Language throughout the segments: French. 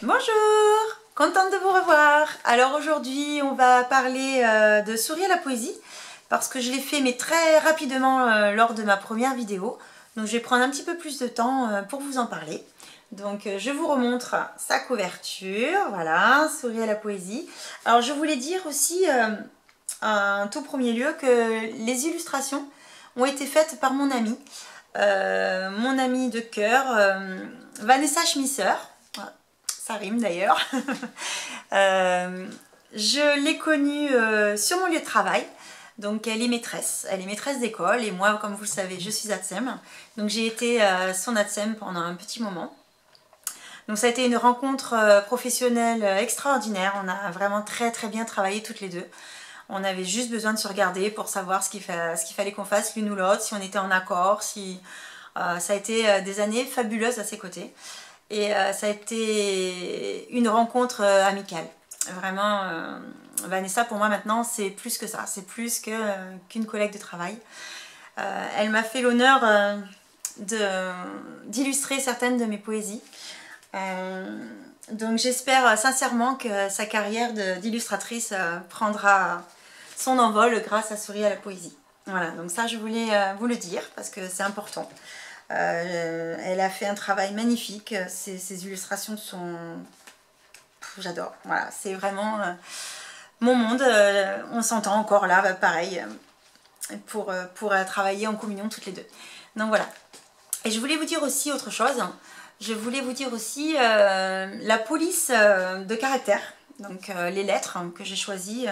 Bonjour, contente de vous revoir. Alors aujourd'hui on va parler de Souris à la poésie parce que je l'ai fait mais très rapidement lors de ma première vidéo. Donc je vais prendre un petit peu plus de temps pour vous en parler. Donc je vous remontre sa couverture, voilà, Souris à la poésie. Alors je voulais dire aussi en tout premier lieu que les illustrations ont été faites par mon amie de cœur, Vanessa Schmisser. Ça rime d'ailleurs. Je l'ai connue sur mon lieu de travail. Donc elle est maîtresse d'école et moi, comme vous le savez, je suis ATSEM. Donc j'ai été son ATSEM pendant un petit moment. Donc ça a été une rencontre professionnelle extraordinaire. On a vraiment très bien travaillé toutes les deux. On avait juste besoin de se regarder pour savoir ce qu'il fallait qu'on fasse l'une ou l'autre, si on était en accord, ça a été des années fabuleuses à ses côtés. Et ça a été une rencontre amicale. Vraiment, Vanessa pour moi maintenant c'est plus que ça, c'est plus qu'une collègue de travail. Elle m'a fait l'honneur d'illustrer certaines de mes poésies. Donc j'espère sincèrement que sa carrière d'illustratrice prendra son envol grâce à Souris à la poésie. Voilà, donc ça je voulais vous le dire parce que c'est important. Elle a fait un travail magnifique, ses illustrations sont... J'adore, voilà, c'est vraiment mon monde, on s'entend encore là, pareil, pour travailler en communion toutes les deux. Donc voilà, et je voulais vous dire aussi autre chose, je voulais vous dire aussi la police de caractère, donc les lettres que j'ai choisies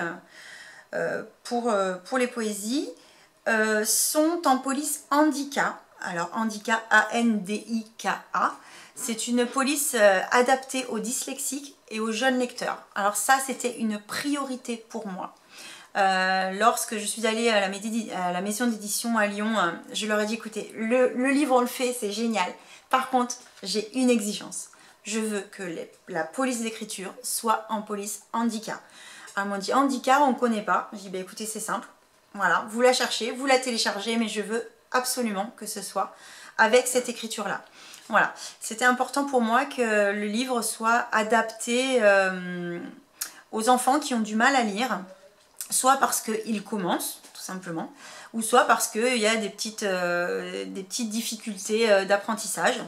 pour les poésies sont en police Andika. Alors Andika, A-N-D-I-K-A, c'est une police adaptée aux dyslexiques et aux jeunes lecteurs. Alors ça, c'était une priorité pour moi. Lorsque je suis allée à la maison d'édition à Lyon, je leur ai dit, écoutez, le livre on le fait, c'est génial. Par contre, j'ai une exigence. Je veux que la police d'écriture soit en police Andika. Alors, ils m'ont dit, Andika, on ne connaît pas. J'ai dit, bah, écoutez, c'est simple. Voilà, vous la cherchez, vous la téléchargez, mais je veux absolument que ce soit avec cette écriture-là. Voilà, c'était important pour moi que le livre soit adapté aux enfants qui ont du mal à lire, soit parce qu'ils commencent, tout simplement, ou soit parce qu'il y a des petites difficultés d'apprentissage,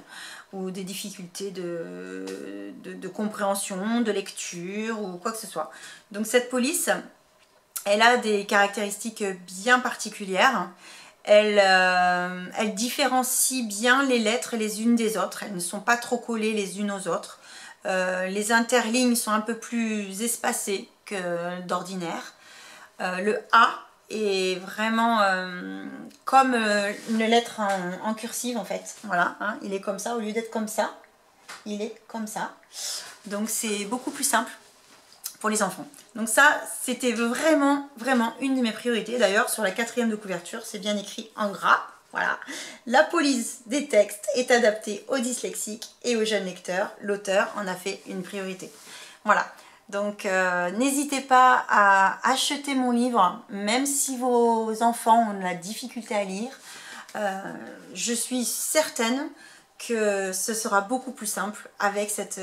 ou des difficultés de compréhension, de lecture, ou quoi que ce soit. Donc cette police, elle a des caractéristiques bien particulières. Elle différencie bien les lettres les unes des autres. Elles ne sont pas trop collées les unes aux autres. Les interlignes sont un peu plus espacées que d'ordinaire. Le A est vraiment comme une lettre en cursive en fait. Voilà, hein, il est comme ça au lieu d'être comme ça. Il est comme ça. Donc c'est beaucoup plus simple pour les enfants. Donc ça, c'était vraiment une de mes priorités. D'ailleurs, sur la 4e de couverture, c'est bien écrit en gras. Voilà. La police des textes est adaptée aux dyslexiques et aux jeunes lecteurs. L'auteur en a fait une priorité. Voilà. Donc n'hésitez pas à acheter mon livre, même si vos enfants ont de la difficulté à lire. Je suis certaine que ce sera beaucoup plus simple avec cette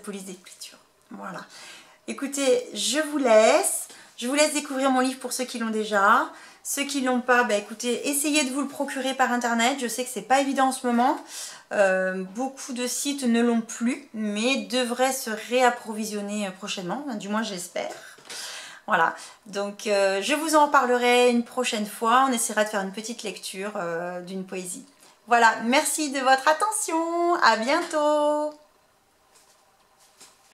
police d'écriture. Voilà. Écoutez, je vous laisse découvrir mon livre pour ceux qui l'ont déjà. Ceux qui ne l'ont pas, bah écoutez, essayez de vous le procurer par internet. Je sais que c'est pas évident en ce moment. Beaucoup de sites ne l'ont plus, mais devraient se réapprovisionner prochainement, du moins j'espère. Voilà, donc je vous en parlerai une prochaine fois. On essaiera de faire une petite lecture d'une poésie. Voilà, merci de votre attention. À bientôt.